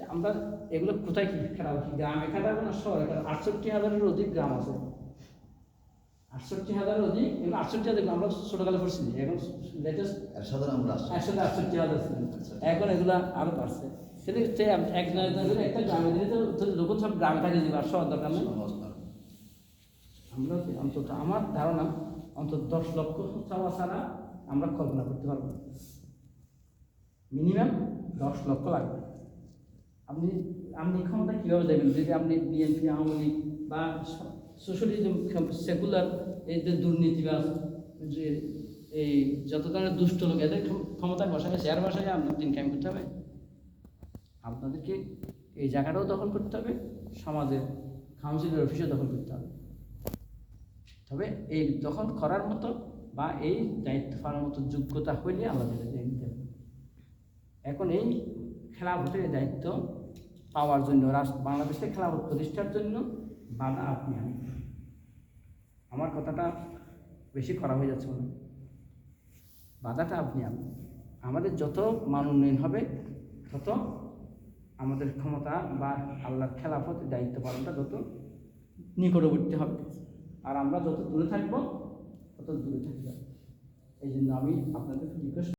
যে আমরা এগুলো কোথায় কি খেলাবো, কি গ্রামে খেলাবো না শহরে খেলাবো? 68,000-এর অধিক গ্রাম আছে, 68,000-এর অধিক। এগুলো 68,000 আমরা ছোটকালে পড়ছি, এখন লেটেস্ট আমরা 68,000 ছিল, এখন এগুলো আরো বাড়ছে। সেটা হচ্ছে একজন করে একটা গ্রামে দিলে তো যখন সব গ্রামে থাকে যাবে, আর শহর দরকার নেই। আমরা অন্তত আমার ধারণা অন্তত 10 লক্ষ চাওয়া ছাড়া আমরা কল্পনা করতে পারবো না। মিনিমাম 10 লক্ষ লাগবে। আপনি আপনি ক্ষমতা কীভাবে দেবেন যদি আপনি বিএনপি, আওয়ামী লীগ বা সোশ্যালিজম, সেকুলার, এই যে দুর্নীতিবাজ, যে এই যত ধরনের দুষ্ট লোক, এদের ক্ষমতায় বসায়, শেয়ার বসায় আপনার দিন কায়েম করতে হবে। আপনাদেরকে এই জায়গাটাও দখল করতে হবে, সমাজের কাউন্সিলের অফিসও দখল করতে হবে। তবে এই দখল করার মতো বা এই দায়িত্ব পাওয়ার মতো যোগ্যতা হইলে আল্লাহ দিতে হবে। এখন এই খেলাফতের দায়িত্ব পাওয়ার জন্য, বাংলাদেশের খেলাফত প্রতিষ্ঠার জন্য বাধা আপনি আমি। আমার কথাটা বেশি করা হয়ে যাচ্ছে মনে, বাধাটা আপনি আমি। আমাদের যত মান উন্নয়ন হবে তত আমাদের ক্ষমতা বা আল্লাহর খেলাফত দায়িত্ব পালনটা তত নিকটবর্তী হবে, আর আমরা যত দূরে থাকবো তত দূরে থাকবে। এই জন্য আমি আপনাদের রিকোয়েস্ট